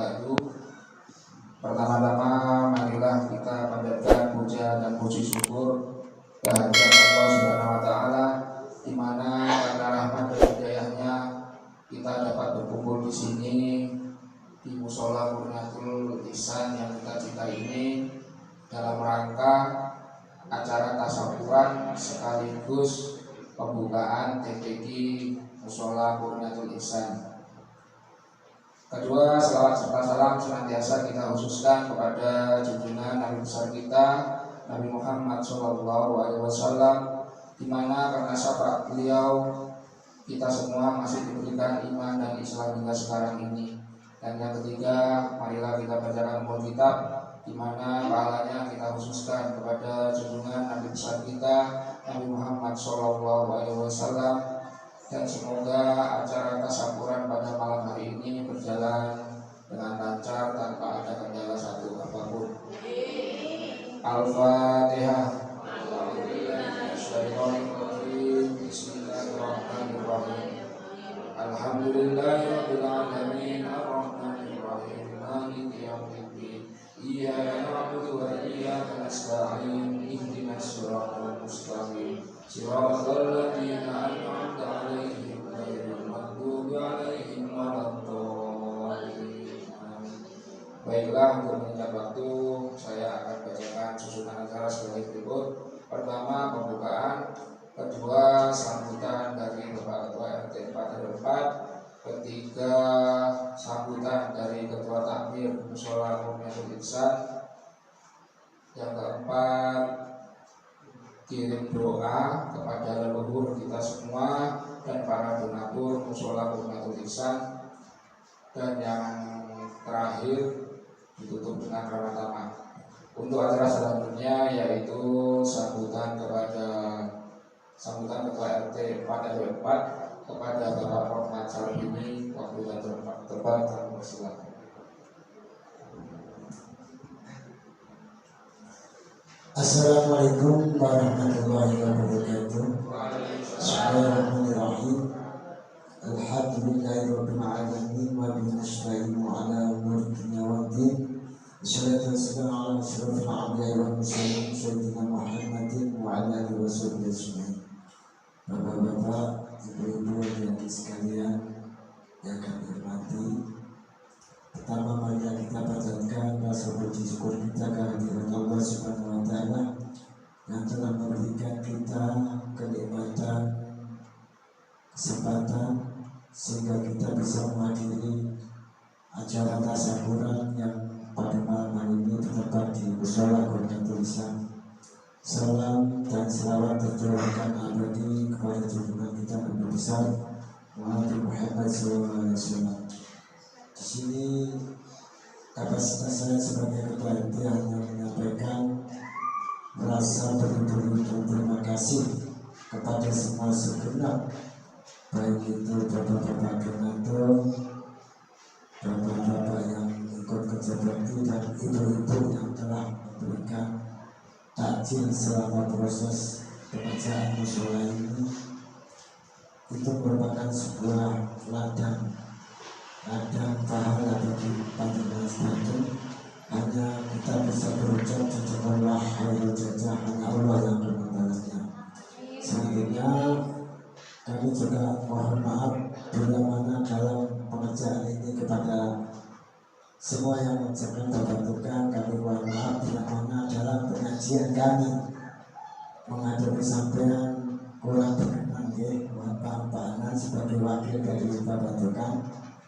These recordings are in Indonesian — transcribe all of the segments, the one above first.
ba'du. Pertama-tama marilah kita panjatkan puja dan puji syukur kehadirat Allah Subhanahu wa taala, di mana karena rahmat dan hidayahnya kita dapat berkumpul di sini di Mushola Burnatul Ihsan yang kita cintai ini dalam rangka acara tasawuran sekaligus pembukaan TPQ Mushola Burnatul Ihsan. Kedua, selawat serta salam senantiasa kita khususkan kepada junjungan Nabi besar kita Nabi Muhammad SAW, di mana karena syafaat beliau kita semua masih diberikan iman dan Islam hingga sekarang ini. Dan yang ketiga, marilah kita bacakan Alkitab, di mana pahalanya kita khususkan kepada junjungan Nabi besar kita Nabi Muhammad SAW. Dan semoga acara tasawuran pada malam hari ini berjalan dengan lancar tanpa ada kendala satu apapun. Al-Fatihah. Bismillahirrahmanirrahim. Alhamdulillahirabbil alamin arrahmanir rahim maliki yaumiddin. Iyyaka na'budu wa iyyaka nasta'in. Ihdinas siratal mustaqim. Siratal ladzina an'amta 'alaihim ghairil maghdubi 'alaihim waladdallin. Baiklah, untuk mengingat waktu, saya akan bacakan susunan acara sebagai berikut. Pertama, pembukaan. Kedua, sambutan dari Bapak Ketua RT 4 RW 4. Ketiga, sambutan dari Ketua Takmir Mushola Burnatul Ihsan. Yang keempat, kirim doa kepada leluhur kita semua dan para donatur Mushola Burnatul Ihsan. Dan yang terakhir ditutup dengan ramah-tamah. Untuk acara selanjutnya yaitu sambutan Ketua RT 4 RW 4 kepada Bapak Rahmat Salbini. Waktu dan terbang silakan. Assalamualaikum warahmatullahi wabarakatuh. Bismillahirrahmanirrahim. Alhamdulillahirabbil alamin wa bihi nasta'inu ala umuri dunya waddin. Wassalatu wassalamu ala asyrofil anbiya'i wal mursalin sayyidina Muhammadin wa ala alihi washabbihi ajmain. Bapak-bapak, ibu-ibu dan sekalian yang kami hormati, pertama marilah kita panjatkan rasa puji syukur kita kehadirat Allah Subhanahu wa taala yang telah memberikan kita kenikmatan, kesempatan sehingga kita bisa menghadiri acara tasawuran yang pada malam hari ini terdapat di Mushola Burnatul Ihsan. Salam dan selawat tercurahkan abadi kepada junjungan kita Nabi besar Muhammad SAW. Di sini kapasitas saya sebagai ketua RT hanya menyampaikan rasa beribu-ribu terima kasih kepada semua segenap, baik itu bapak-bapak donatur, bapak-bapak yang ikut kerja bakti, dan ibu-ibu yang telah memberikan takjil selama proses pengerjaan mushola ini. Itu merupakan sebuah ladang pahala bagi panjenengan sekalian. Hanya kita bisa berucap jazakallah khairul jazaa, hanya Allah yang akan membalasnya. Selanjutnya kami juga mohon maaf bila mana dalam pengerjaan ini kepada semua yang mengerjakan pembentukan. Kami mohon maaf bila mana dalam pengajian kami menghadapi sampean kurang berkenan. Mohon maaf Pak Anan sebagai wakil dari pembentukan.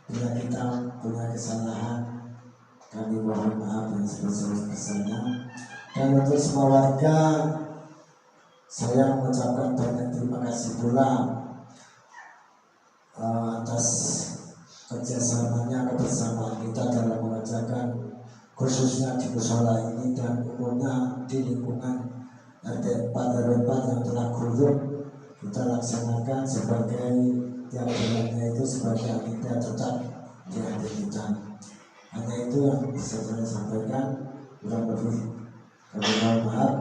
Bila kita punya kesalahan, kami mohon maaf yang sebesar-besarnya. Dan untuk semua warga, saya mengucapkan banyak terima kasih pula atas kerjasamanya, kebersamaan kita dalam mengerjakan khususnya di mushola ini dan umumnya di lingkungan RT 4 RW 4 yang telah guyup kita laksanakan sebagai tiap bulannya itu sebagai agenda tetap di hati kita. Hanya itu yang bisa saya sampaikan. Kurang lebih kami mohon maaf.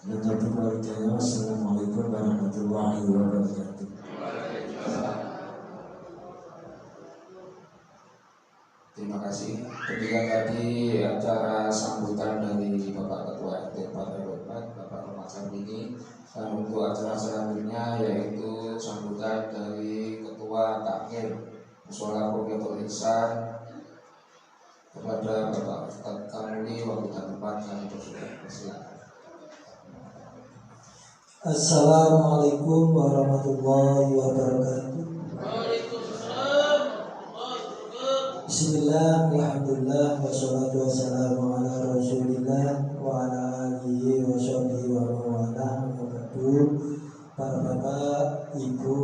Wassalamualaikum warahmatullahi wabarakatuh. Terima kasih. Demikian tadi acara sambutan dari Bapak Ketua RT Partai Demokrat, Bapak Rahmat Sambini. Dan untuk acara selanjutnya yaitu sambutan dari Ketua Takmir Mushola Bukietul Ihsan kepada Bapak Ustadz Kamuli waktu dan tempat kami persilakan. Assalamualaikum warahmatullahi wabarakatuh. Bismillah, alhamdulillah, wassalatu wassalamu ala rasulillah wa ala alihi wa sahbihi wa mawalah. Para bapak, ibu,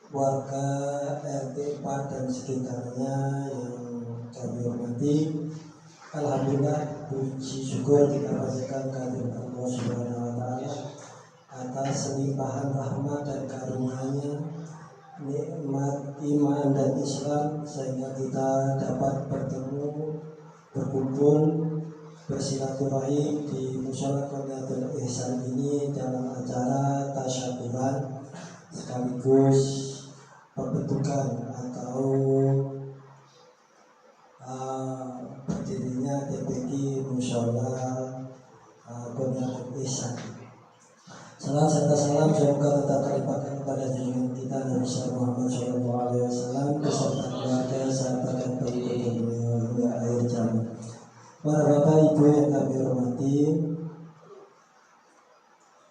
warga RT 4 dan sekitarnya yang kami hormati, alhamdulillah, puji syukur kita panjatkan kehadirat Allah Subhanahu wa taala atas limpahan rahmat dan karunia-Nya, nikmat iman dan Islam, sehingga kita dapat bertemu, berkumpul, bersilaturahim di Mushola Qurniatul Ihsan ini dalam acara tasyakuran sekaligus pembentukan atau berdirinya DPG Mushola Qurniatul Ihsan. Salam serta salam semoga tetap terlimpahkan kepada junjungan kita Nabi Muhammad SAW beserta keluarga, sahabat dan pengikut beliau hingga akhir zaman. Para bapak ibu yang kami hormati,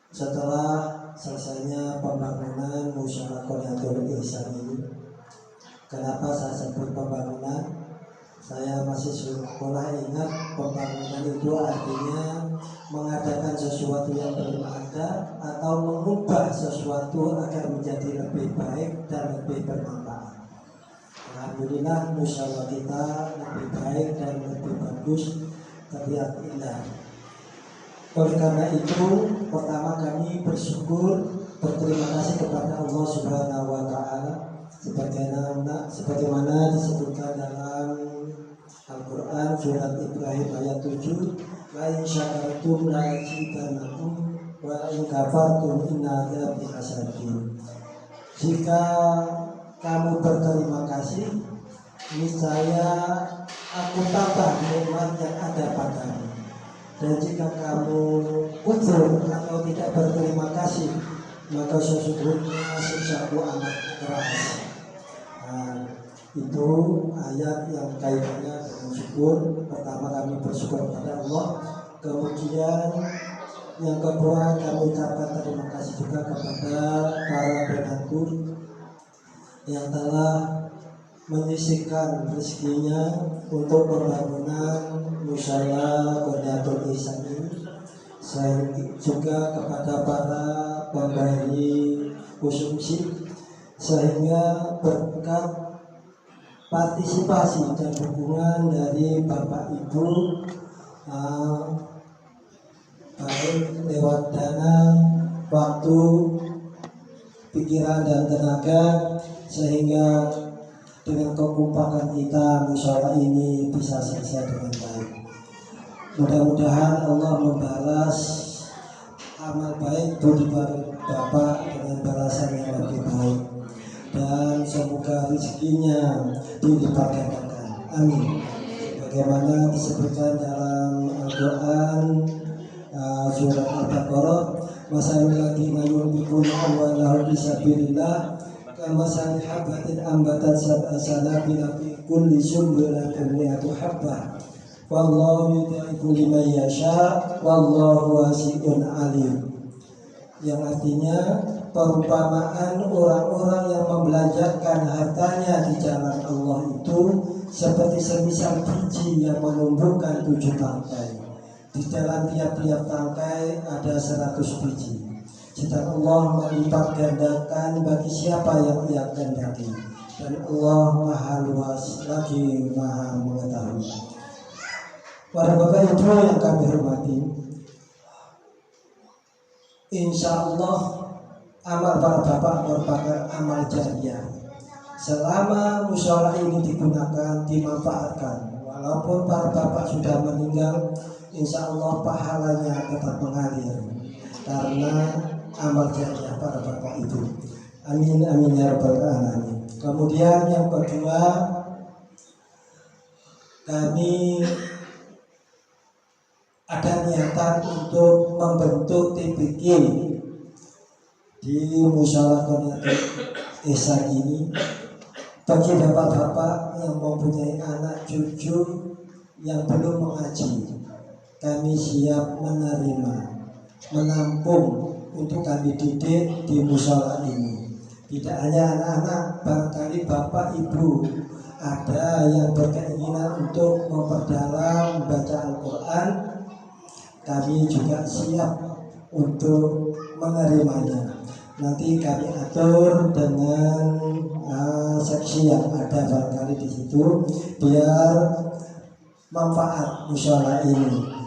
setelah selesainya pembangunan Mushola Qurniatul Ihsan ini, kenapa saya sebut pembangunan? Saya masih sekolah ingat pembangunan itu artinya mengadakan sesuatu yang belum ada atau mengubah sesuatu agar menjadi lebih baik dan lebih bermanfaat. Alhamdulillah musyawarah kita lebih baik dan lebih bagus, terlihat indah. Oleh karena itu, pertama kami bersyukur, berterima kasih kepada Allah Subhanahu wa taala sebagaimana disebutkan dalam Al-Quran surat Ibrahim ayat 7, la in syakartum la azidannakum wa in kafartum inna adzabi lasyadid. Jika kamu berterima kasih, niscaya aku tambah nikmat yang ada padamu. Dan jika kamu kufur atau tidak berterima kasih, maka sesungguhnya siksaku amat keras. Itu ayat yang kaitannya dengan syukur. Pertama kami bersyukur kepada Allah, kemudian yang kedua kami ucapkan terima kasih juga kepada para donatur yang telah menyisihkan rezekinya untuk pembangunan Mushola Qurniatul Ihsan ini. Selain juga kepada para pemberi konsumsi, sehingga berkat partisipasi dan dukungan dari Bapak Ibu, baik lewat dana, waktu, pikiran dan tenaga, sehingga dengan kekompakan kita musyawarah ini bisa selesai dengan baik. Mudah-mudahan Allah membalas amal baik budi Bapak dengan balasan yang lebih baik, dan semoga rezekinya dilipat gandakan. Amin. Bagaimana disebutkan dalam Al-Quran surat Al-Baqarah, masalul ladzina yunfiquna amwalahum fisabilillah kamasali habatin ambatat sab'a sanabila fi kulli sunbulatin mi'atu habbah wallahu yudhi'u liman yasha wallahu wasi'un alim. Yang artinya perumpamaan orang-orang yang membelanjakan hartanya di jalan Allah itu seperti semisal biji yang menumbuhkan 7 tangkai. Di dalam tiap-tiap tangkai ada 100 biji. Sedang Allah melipat gandakan bagi siapa yang ia kehendaki. Dan Allah Maha luas lagi Maha mengetahui. Para bapak ibu yang kami hormati, insya Allah amal para bapak merupakan amal jariah. Selama musyawarah ini digunakan, dimanfaatkan, walaupun para bapak sudah meninggal, insya Allah pahalanya tetap mengalir karena amal jariah para bapak itu. Amin amin ya rabbal alamin. Kemudian yang kedua, kami ada niatan untuk membentuk TPQ di Musyawarah Qanatul Ihsan ini bagi bapak-bapak yang mempunyai anak cucu yang belum mengaji. Kami siap menerima, menampung untuk kami didik di musyawarah ini. Tidak hanya anak-anak, barangkali bapak ibu ada yang berkeinginan untuk memperdalam membaca Al-Quran, kami juga siap untuk menerimanya. Nanti kami atur dengan seksi yang ada barangkali di situ biar manfaat musyawarah ini.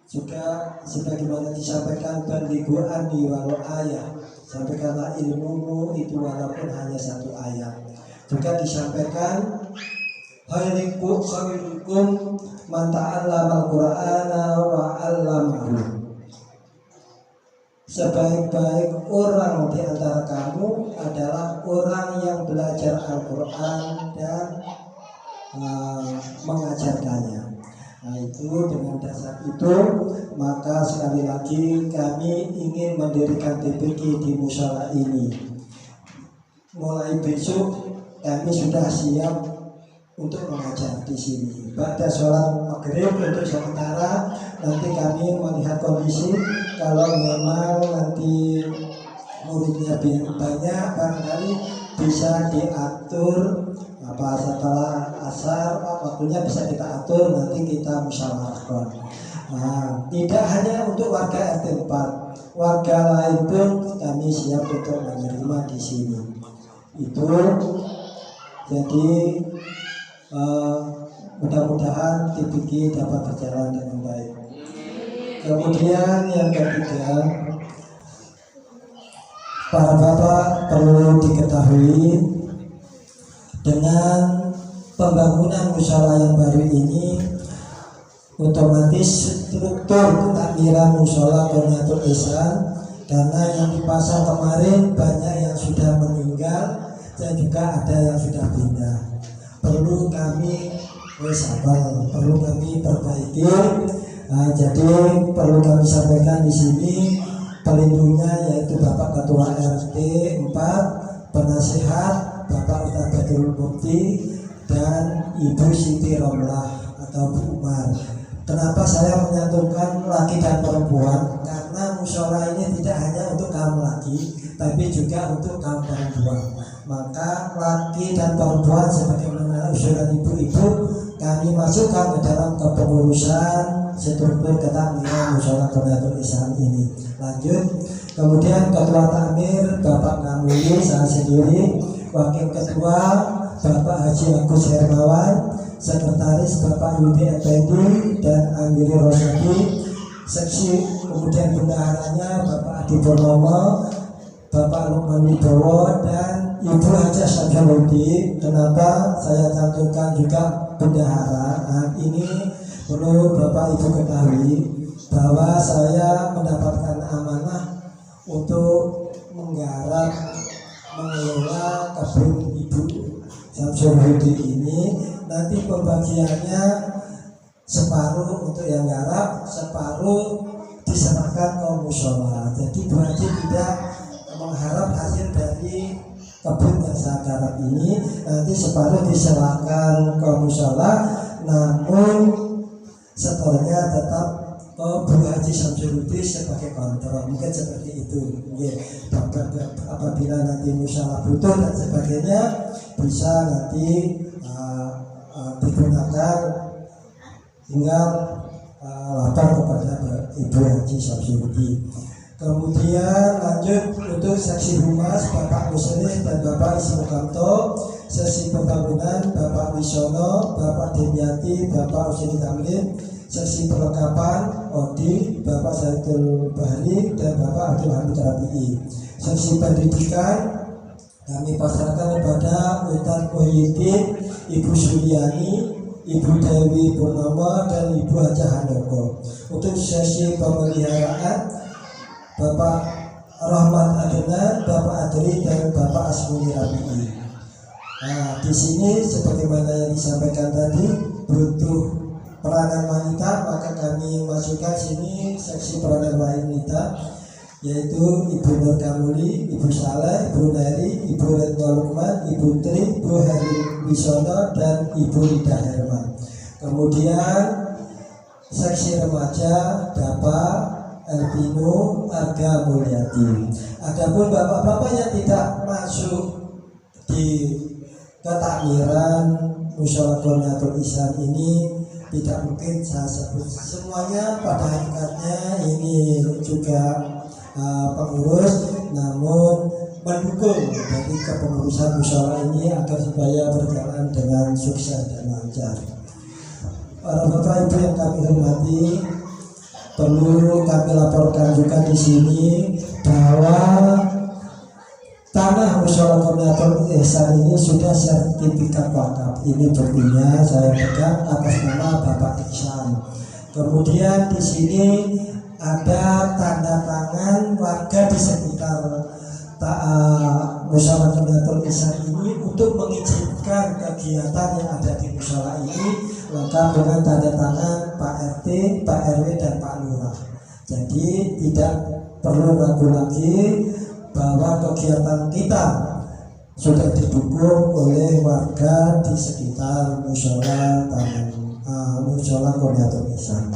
Juga sebagaimana disampaikan berliguan di walau ayat, sampaikanlah ilmumu itu walaupun hanya satu ayat. Juga disampaikan khairukum man ta'allama al-Qur'ana wa 'allamahu. Sebaik-baik orang di antara kamu adalah orang yang belajar Al-Quran dan mengajarkannya. Nah itu dengan dasar itu maka sekali lagi kami ingin mendirikan TPQ di musyawarah ini. Mulai besok kami sudah siap untuk mengajar di sini. Pada sholat maghrib untuk sementara, nanti kami melihat kondisi. Kalau memang nanti muridnya banyak, barangkali bisa diatur setelah asar waktunya bisa kita atur, nanti kita musyawarahkan. Nah, tidak hanya untuk warga RT 4, warga lain pun kami siap untuk menerima di sini. Itu jadi mudah-mudahan TPQ dapat berjalan dengan baik. Kemudian yang ketiga, para bapak perlu diketahui dengan pembangunan musyawarah yang baru ini, otomatis struktur takmiran musyawarah Qanatul Ihsan, karena yang dipasang kemarin banyak yang sudah meninggal dan juga ada yang sudah pindah. Perlu kami perlu kami perbaiki. Nah, jadi perlu kami sampaikan di sini pelindungnya yaitu Bapak Ketua RT 4, penasihat Bapak Ustaz Badrul Mufti dan Ibu Siti Romlah atau Bu Umar. Kenapa saya menyatukan laki dan perempuan? Karena musyawarah ini tidak hanya untuk kaum laki, tapi juga untuk kaum perempuan. Maka laki dan perempuan sebagaimana usulan ibu-ibu kami masukkan ke dalam kepengurusan struktur ketakmiran musyawarah Qanatul Ihsan ini. Lanjut, kemudian Ketua Takmir Bapak Kamuli, saya sendiri, Wakil Ketua Bapak Haji Agus Hermawan, Sekretaris Bapak Yudi Effendi dan Amiri Rosadi, seksi kemudian bendaharanya Bapak Adi Purnomo, Bapak Lukman Wibowo dan Ibu Haja Syamsuludi. Kenapa saya cantumkan juga bendahara? Nah, ini perlu Bapak Ibu ketahui bahwa saya mendapatkan amanah untuk menggarap mengelola kebun Ibu Syamsuludi ini. Nanti pembagiannya separuh untuk yang garap, separuh diserahkan ke musyawarah. Jadi Bu Haji tidak mengharap hasil dari kebun yang saya garap ini, nanti separuh diserahkan ke musyawarah, namun setelahnya tetap ke Bu Haji Syamsuludi sebagai kontrol. Mungkin seperti itu. Apabila nanti musyawarah butuh dan sebagainya, bisa nanti digunakan, tinggal lapor kepada Ibu Haji Syamsuludi. Kemudian lanjut untuk seksi humas Bapak Muslih dan Bapak Ismukamto, seksi pembangunan Bapak Wisono, Bapak Demyati, Bapak Usini Kamlin, seksi perlengkapan Odi, Bapak Zaidul Bahri dan Bapak Abdul Hamid Rabi'i. Seksi pendidikan kami pasrahkan kepada Ustaz Muhyiddin, Ibu Suryani, Ibu Dewi Purnomo dan Ibu Haja Handoko. Untuk sesi pemeliharaan Bapak Rahmat Adnan, Bapak Adri dan Bapak Asmuni Rabi'i. Nah, di sini sebagaimana yang disampaikan tadi butuh peranan wanita, maka kami masukkan sini seksi peranan wanita, yaitu Ibu Nur Kamuli, Ibu Saleh, Ibu Neri, Ibu Retno Lukman, Ibu Tri, Ibu Heri Wisono, dan Ibu Rida Herman. Kemudian seksi remaja Bapak Elvino Arga Mulyadi. Adapun bapak-bapak yang tidak masuk di ketakmiran Mushola Qurnatul Ihsan ini tidak mungkin saya sebut semuanya, pada hakikatnya ini juga pengurus, namun mendukung dari kepengurusan mushola ini agar supaya berjalan dengan sukses dan lancar. Para bapak ibu yang kami hormati, perlu kami laporkan juga di sini bahwa tanah Mushola Qurnatul Ihsan ini sudah sertifikat wakaf. Ini buktinya saya pegang atas nama Bapak Ihsan. Kemudian di sini ada tanda tangan warga di sekitar Mushola Qurnatul Ihsan ini untuk mengizinkan kegiatan yang ada di mushola ini lengkap dengan tanda tangan Pak RT, Pak RW, dan Pak Lurah. Jadi tidak perlu ragu lagi bahwa kegiatan kita sudah didukung oleh warga di sekitar mushola Qurnatul Ihsan.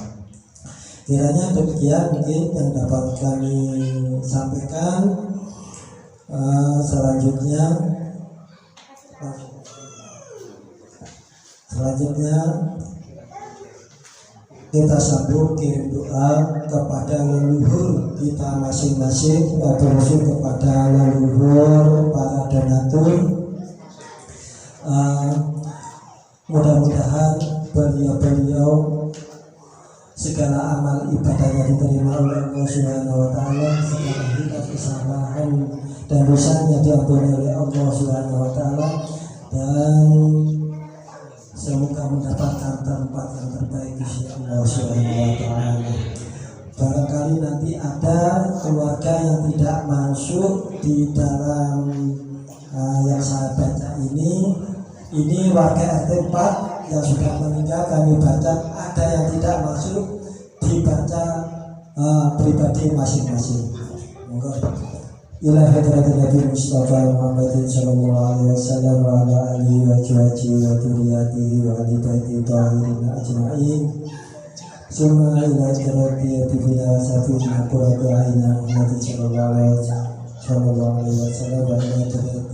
Kiranya demikian mungkin yang dapat kami sampaikan. Selanjutnya kita sambung kirim doa kepada leluhur kita masing-masing, termasuk kepada leluhur para donatur. Mudah-mudahan beliau-beliau segala amal ibadahnya diterima oleh Allah Subhanahu wa taala, segala hilaf kesalahan dan dosanya diampuni oleh Allah Subhanahu wa taala, dan semoga mendapatkan tempat yang terbaik di sisi Allah Subhanahu wa taala. Barangkali nanti ada keluarga yang tidak masuk di dalam yang saya baca ini warga RT 4 yang sudah meninggal kami baca, ada yang tidak masuk dibaca pribadi masing-masing. Monggo. Ila hadratin Nabi Mustafa Muhammadin sallallahu alaihi wasallam wa ala alihi wa sahbihi wa dzurriyyatihi wa ali baiti tahirin ajma'in. Summa ila hadratin Bina Safina Qurratu A'yun Muhammadin sallallahu alaihi wasallam wa ila hadratin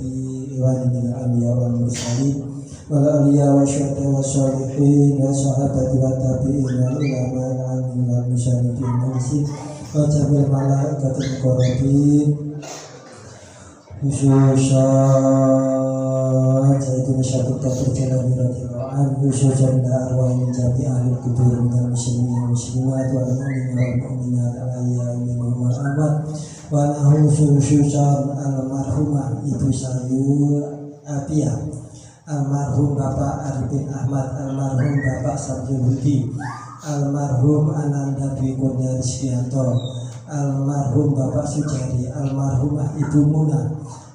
Iwan bin Anbiya wal Mursalin wal awliya wa syuhada wa sholihin wa sahabati wa tabi'in wa ulama al-amin wal musyarifin wa jamil malaikatul muqarrabin khususan Sayyidina Syabut Qadir Jalani radhiyallahu anhu, khususan arwah min jami ahli kubur minal muslimin wal muslimat wal mu'minin wal mu'minat al-ahya'i minhum wal amwat, wa lahu khususan almarhumah Ibu Sayu Abiyah, almarhum Bapak Arifin Ahmad, almarhum Bapak Sabjul Hudi, almarhum Ananda Dwi Kurnia Rizkianto, almarhum Bapak Sujari, almarhumah Ibu Muna,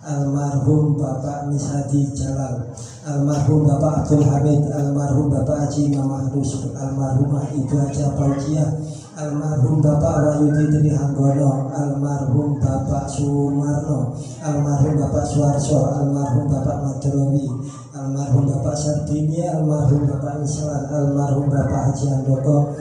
almarhum Bapak Misadi Jalal, almarhum Bapak Abdul Hamid, almarhum Bapak Haji Mamah Rus, almarhumah Ibu Haja Paujiah, almarhum Bapak Wahyudi Trihanggono, almarhum Bapak Sumarno, almarhum Bapak Suwarso, almarhum Bapak Madrowi, almarhum Bapak Sardini, almarhum Bapak Nislan, almarhum Bapak Haji Andoko,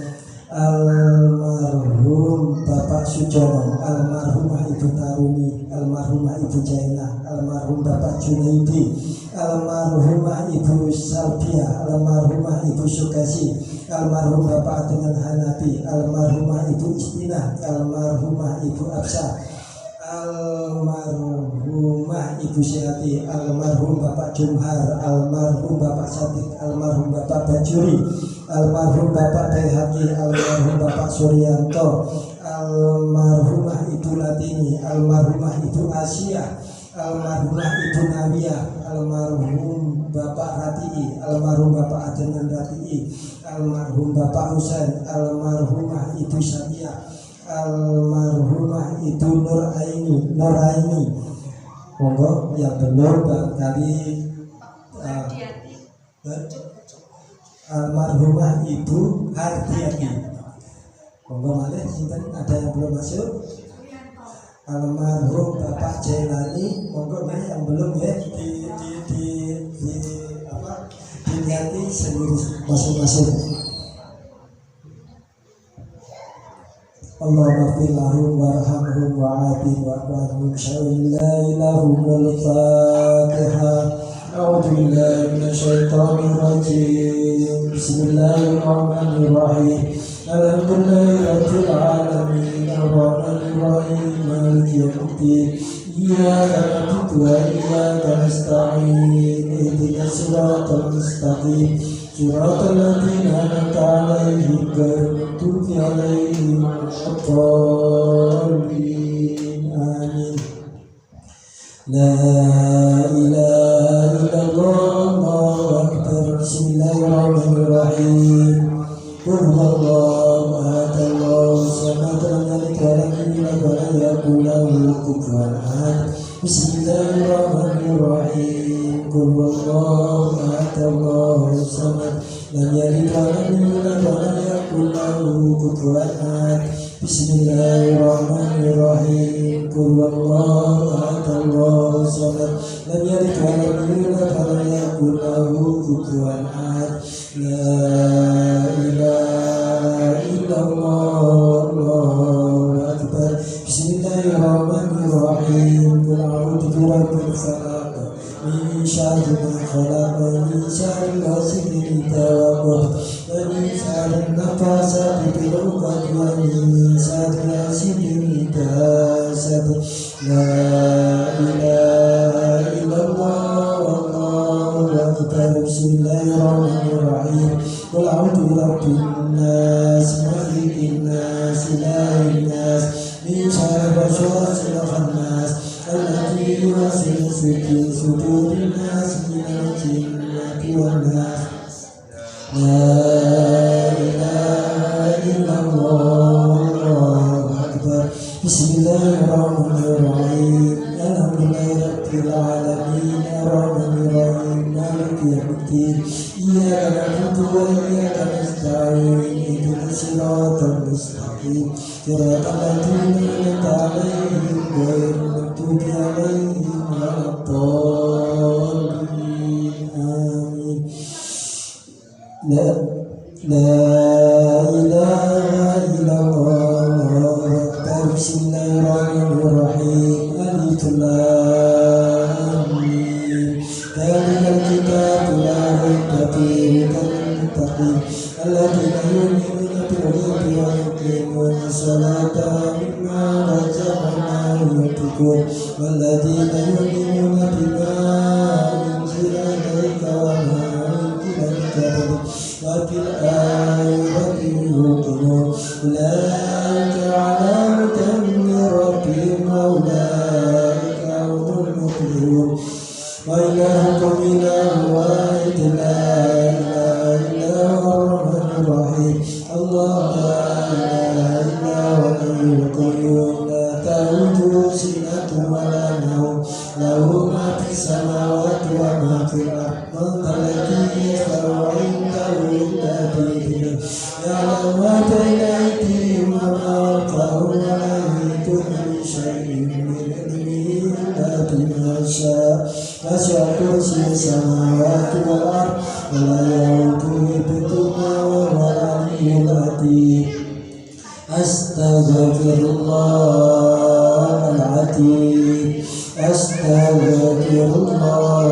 almarhum Bapak Sujono, almarhumah Ibu Tarumi, almarhumah Ibu Jaina, almarhum Bapak Junaidi, almarhumah Ibu Salbia, almarhumah Ibu Sukasi, almarhum Bapak Adengan Hanafi, almarhumah Ibu Istina, almarhumah Ibu Absa, almarhumah Ibu Syati, almarhum Bapak Jumhar, almarhum Bapak Sadik, almarhum Bapak Bajuri, almarhum Bapak Dayhaki, almarhum Bapak Suryanto, almarhumah Ibu Latini, almarhumah Ibu Asia, almarhumah Ibu Nawiyah, almarhum Bapak Rati'i, almarhum Bapak Adenan Rati'i, almarhum Bapak Husain, almarhumah Ibu Syabiyah, almarhumah Ibu Nuraini. Monggo yang belum barangkali almarhumah Ibu Hardiati. Monggo malih sinten ada yang belum masuk? Almarhum Bapak Jailani, monggo yang belum ya dilihat sendiri masing-masing. Allahumma fir lahum warhamhum wa'afihim wa'afihim syai'in la ilaha illallah. A'udzu billahi minasyaitonir rajim. Bismillahirrahmanirrahim. Alhamdulillahirabbil alamin arrahmanir rahim maliki yaumiddin. Iyyaka na'budu wa iyyaka nasta'in. Ihdinas siratal mustaqim. Siratal ladzina an'amta 'alaihim ghairil maghdubi 'alaihim waladdallin. Amin. La ilaha illallah, Allahu akbar. Bismillahirrahmanirrahim. Qul huwallahu ahad, Allahu samad, lam yalid wa lam yulad wa lam yakul lahu kufuwan ahad. Bismillahirrahmanirrahim. Qul huwallahu ahad, Allahu samad, lam yalid wa lam yulad wa lam yakul lahu kufuwan ahad. Bismillahirrahmanirrahim. Qul huwallahu ahad, Allahu samad, lam yalid wa lam yulad wa lam yakul lahu kufuwan ahad. La ilaha illallah, Allahu akbar. Bismillahirrahmanirrahim. Qul a'udzu birabbil falaq, min syarri ma khalaq, min syarri ghasiqin idza waqab, min syarri nafasati fil 'uqad, min syarri hasidin idza hasad. La ilaha illallah, Allahu akbar. Bismillahirrahmanirrahim. Qul a'udzu birabbin nas, malikin nas, ilahin nas, min syarri waswasil khannas, alladzi yuwaswisu fi sudurin nas, minal jinnati wan nas. La ilaha illallah, Allahu akbar. Bismillahirrahmanirrahim. Alhamdulillahirabbil alamin arrahmanir rahim maliki yaumiddin. Iyyaka na'budu wa iyyaka nasta'in. Ihdinas siratal mustaqim. Siratal ladzina an'amta 'alaihim ghairil maghdubi 'alaihim waladdallin. Amin. La ilaha illallah, Allahu akbar. Bismillahirrahmanirrahim. Alif lam mim. Dzalikal kitabu la raiba fihi hudal lil muttaqin alladzina yu'minuna bil ghaibi wa yuqimuna as-salata mimma razaqnahum yunfiqun walladzina yu'minuna bima unzila ilayka wa ma unzila min qablik wa bil akhirati yuqinun ulaika 'ala hudan min rabbihim wa ulaika humul muflihun. Wa ilahukum ilahun wahid, la ilaha illa huwal rahmanur rahim. Allah la ilaha illa huwal hayyul qayyum, la ta'khudhuhu sinatun wa la nawm, lahu ma fis samawati wa ma fil ardh. Man dhal ladzi yashfa'u 'indahu illa bi'idhnihi, ya'lamu ma bayna aydihim wa ma khalfahum, wa la yuhituna bi shay'in min 'ilmihi illa bima sha'a. Wasi'a kursiyyuhu samawati wal ardh wa la ya'uduhu hifdhuhuma wa huwal 'aliyyul 'azim. Astaghfirullahal 'azim. Astaghfirullahal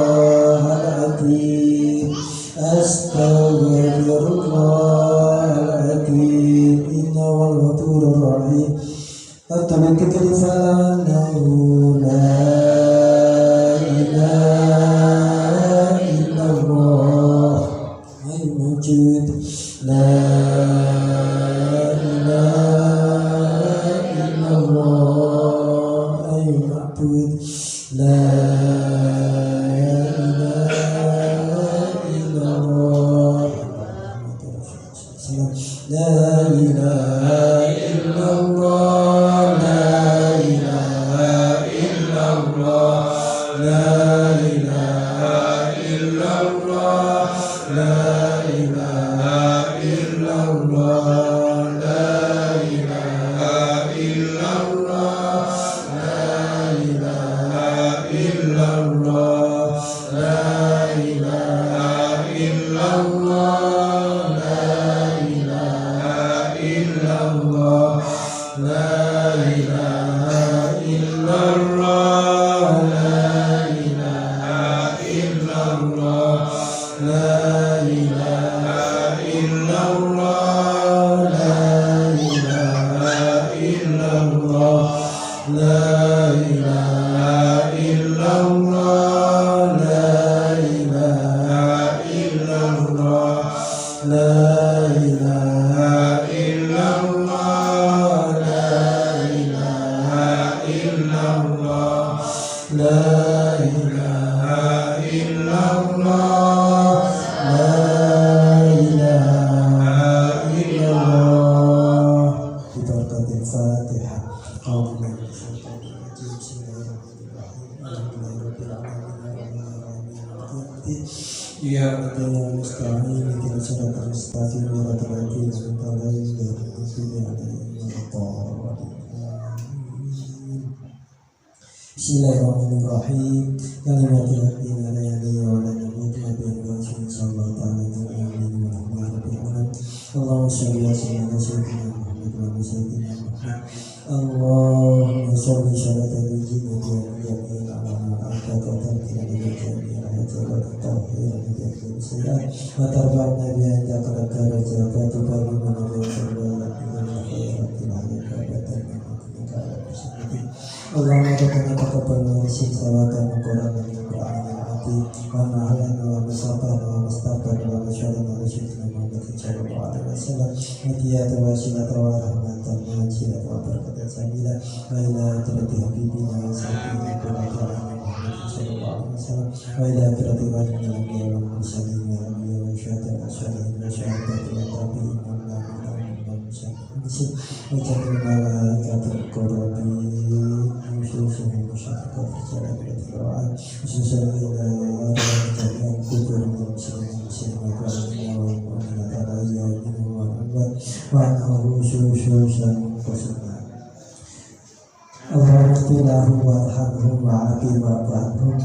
'azim. Astaghfirullahal 'azim. Innahu ghafurur rahim. Atul dzikri falannahu la ilaha illallah al-wujud. La ilaha illallah al-ma'bud. La ilaha illallah. La ilaha illallah. La ilaha illallah. La ilaha illallah. Bismillahirrahmanirrahim. Kalimatul haqqi la yadayya wa la yamutu wa bihi rasul sallallahu alaihi wa sallam. Allahumma shalli ala sayyidina Muhammad wa ala sayyidina Muhammad. Allahumma shalli salatan tujibu biha ala al-fatihah wa tarfa'na biha indaka darajatan wa tuballighuna Allahumma rabbana taqabbal minna salatan wa qur'anan al-azim wa ma'alana wa musafana wa mustaqbal wa masyaalana wa syukrana Muhammad sallallahu alaihi wasallam wa tiyata wa silata wa rahmatan wa silata wa barakatan sabila wa ila tirati habibina wa sayyidina Muhammad sallallahu alaihi wasallam wa ila tirati rahmina wa mursalin wa anbiya wa syuhada wa syahidin wa syahidati wa tabi'in wa وجعل الملائكة القربين خصوصا المشركة في صلاة القرآن خصوصا إلى جميع الكفر والمسلمين والمؤمنين عليهم والأموات وعنه خصوصا قصدا اللهم اغفر لهم وارحمهم وعافهم واعف عنهم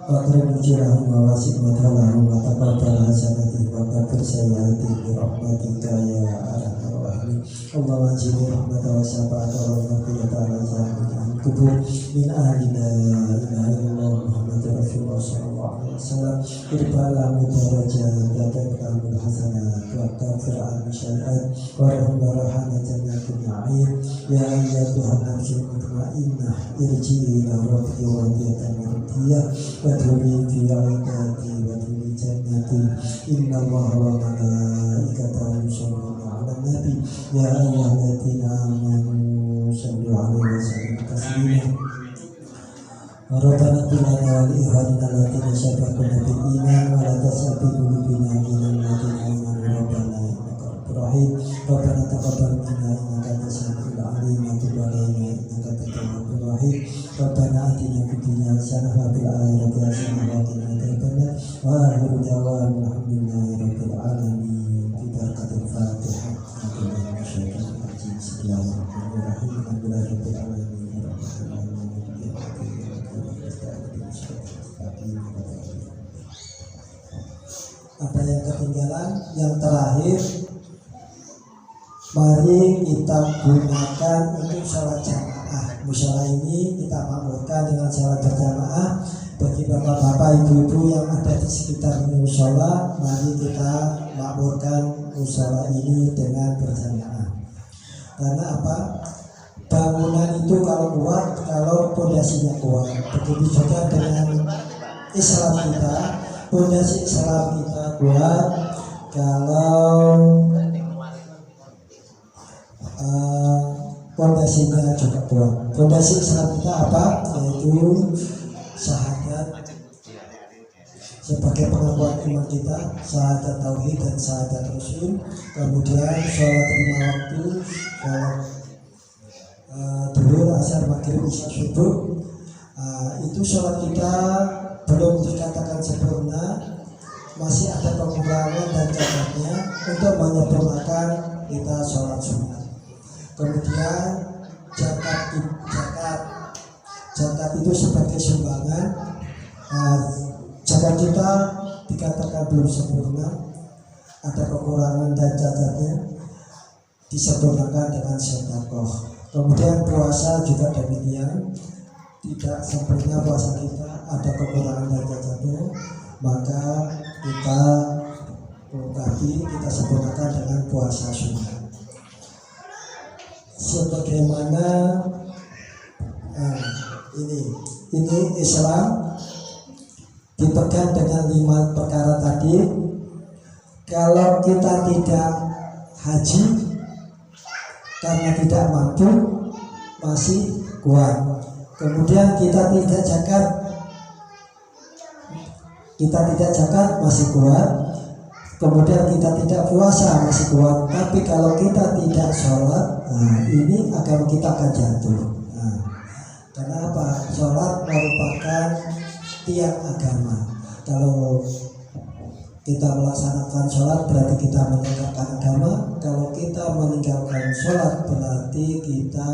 واكرم نزلهم وواسع مدخلهم وتقبل حسناتهم وكفر سيئاتهم برحمتك يا ارحم الراحمين اللهم انزل رحمة وشفاعة والمغفرة على زاهدنا الكفر من اهل لا اله الا الله محمد رسول الله صلى الله عليه وسلم ارفع لهم الدرجات وتكفهم الحسنات وكفر عنهم السيئات وارحم برحمة جنات النعيم يا ايتها النفس المطمئنة ارجعي الى ربك راضية مرضية وادخلي في عبادي وادخلي جنتي إن الله وملائكته يصلون على النبي يا أيها الذين آمنوا صلوا عليه وسلموا تسليما ربنا اغفر لنا ولإخواننا الذين سبقونا بالإيمان ولا تجعل في قلوبنا غلا للذين آمنوا ربنا إنك رؤوف رحيم ربنا تقبل منا إنك أنت السميع العليم وتب علينا إنك أنت التواب الرحيم ربنا آتنا في الدنيا حسنة وفي الآخرة حسنة وقنا عذاب النار وآخر دعوانا الحمد لله رب العالمين ببركة الفاتحة. بسم الله الرحمن الرحيم الحمد لله رب العالمين. Ada yang ketinggalan, yang terakhir mari kita gunakan untuk sholat jamaah. Mushola ini kita makmurkan dengan sholat berjamaah. Bagi bapak-bapak, ibu-ibu yang ada di sekitar mushola, mari kita makmurkan mushola ini dengan berjamaah. Karena apa? Bangunan itu kalau kuat, kalau pondasinya kuat. Begitu juga dengan Islam kita, pondasi Islam kita kuat. Kalau pondasinya juga kuat. Pondasi Islam kita apa? Yaitu syahadat sebagai pengakuan iman kita, syahadat tauhid dan syahadat rasul. Kemudian sholat 5 waktu, sholat duhur, asar, maghrib, isya, subuh. Itu sholat kita belum dikatakan sempurna masih ada kekurangan dan cacatnya untuk menyempurnakan kita sholat sunat. Kemudian zakat itu sebagai sumbangan. Zakat kita dikatakan belum sempurna, ada kekurangan dan cacatnya, disempurnakan dengan sedekah. Kemudian puasa juga demikian, tidak sempurna puasa kita, ada kekurangan dan cacatnya, maka kita kita sempurnakan dengan puasa sunnah. Sebagaimana ini Islam dipegang dengan 5 perkara tadi. Kalau kita tidak haji karena tidak mampu, masih kuat. Kemudian kita tidak zakat masih kuat. Kemudian kita tidak puasa masih kuat. Tapi kalau kita tidak sholat, ini agama kita akan jatuh. Karena apa? Sholat merupakan tiang agama. Kalau kita melaksanakan sholat berarti kita menegakkan agama. Kalau kita meninggalkan sholat berarti kita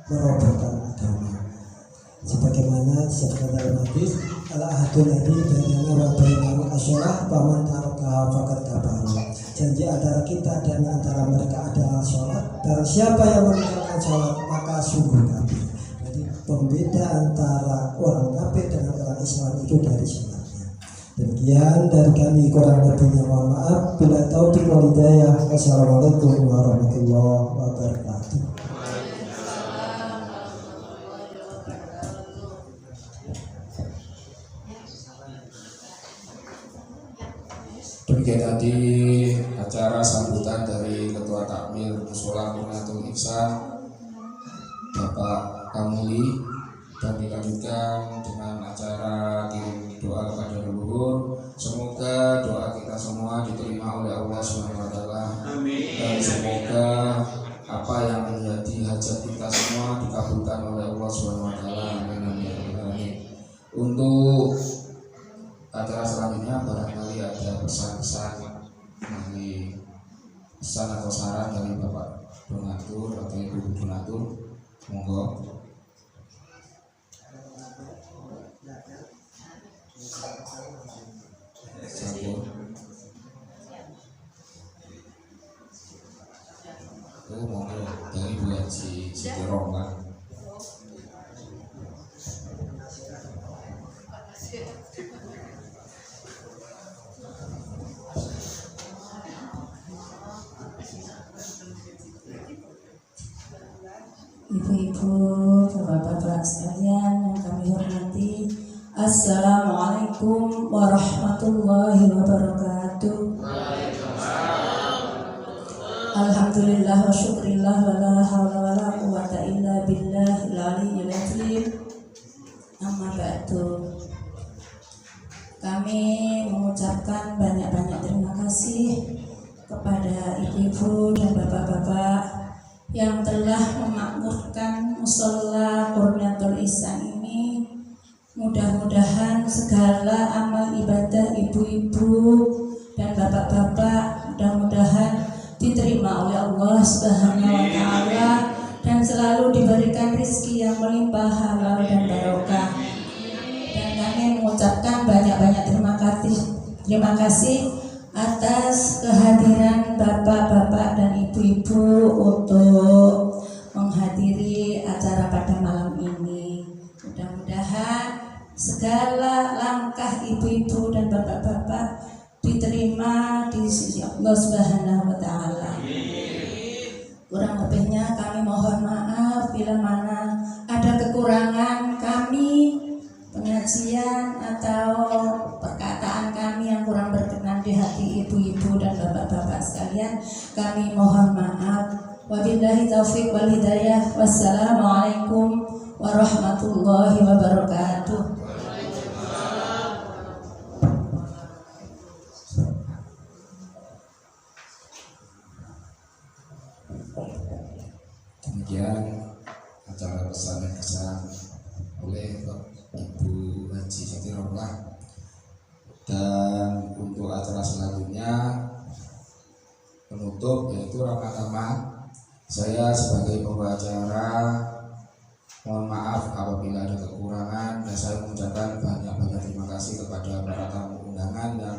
merobohkan agama. Sebagaimana dalam hadis, al-ahadul ladzi bainana wa bainahum as-shalah faman tarakaha faqad kafara. Janji antara kita dan antara mereka adalah sholat. Dan siapa yang meninggalkan sholat maka sungguh kafir. Jadi pembeda antara orang kafir dengan orang Islam itu dari sholatnya. Demikian dari kami, kurang lebihnya mohon maaf. Bila taufiq wal hidayah. Wassalamualaikum warahmatullahi wabarakatuh. Demikian tadi acara sambutan dari Ketua Takmir Mushola Qurnatul Ihsan Bapak Kamuli, dan dilanjutkan dengan acara kirim doa kepada leluhur. Semoga doa kita semua diterima oleh Allah SWT. Dan semoga apa yang menjadi hajat kita semua dikabulkan oleh Allah SWT. Amin. Untuk acara selanjutnya barangkali ada pesan-pesan dari pesan atau saran dari Bapak donatur atau Ibu donatur, monggo. Monggo dari Bu Haji Siti Rohman. Ibu-ibu, bapak-bapak sekalian yang kami hormati, Assalamualaikum warahmatullahi wabarakatuh. Alhamdulillah wa syukrillah wa la hawla wa la quwwata illa billahil aliyyil azim. Amma ba'du. Kami mengucapkan banyak-banyak terima kasih kepada ibu-ibu dan bapak-bapak yang telah memakmurkan mushola Qurnatul Ihsan ini. Mudah-mudahan segala amal ibadah ibu-ibu dan bapak-bapak mudah-mudahan diterima oleh Allah Subhanahu wa Ta'ala dan selalu diberikan rezeki yang melimpah, halal dan barokah. Dan kami mengucapkan banyak-banyak terima kasih atas kehadiran bapak-bapak dan ibu-ibu untuk menghadiri acara pada malam ini. Mudah-mudahan segala langkah ibu-ibu dan bapak-bapak diterima di sisi Allah Subhanahu wa Ta'ala. Kurang lebihnya kami mohon maaf bila mana ada kekurangan kami, pengajian atau perkataan kami yang kurang berkenan di hati ibu-ibu dan bapak-bapak sekalian. Kami mohon maaf. Wabillahi taufiq wal hidayah. Wassalamualaikum warahmatullahi wabarakatuh. Demikian acara pesan dan kesan oleh Ibu Haji Siti Rohman. Dan untuk acara penutup yaitu Ramadhan. Saya sebagai pembawa acara mohon maaf apabila ada kekurangan, dan saya mengucapkan banyak-banyak terima kasih kepada para tamu undangan yang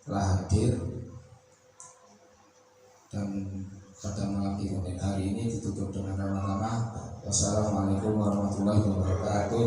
telah hadir. Dan pada malam event hari ini ditutup dengan Ramadhan. Wassalamualaikum warahmatullahi wabarakatuh.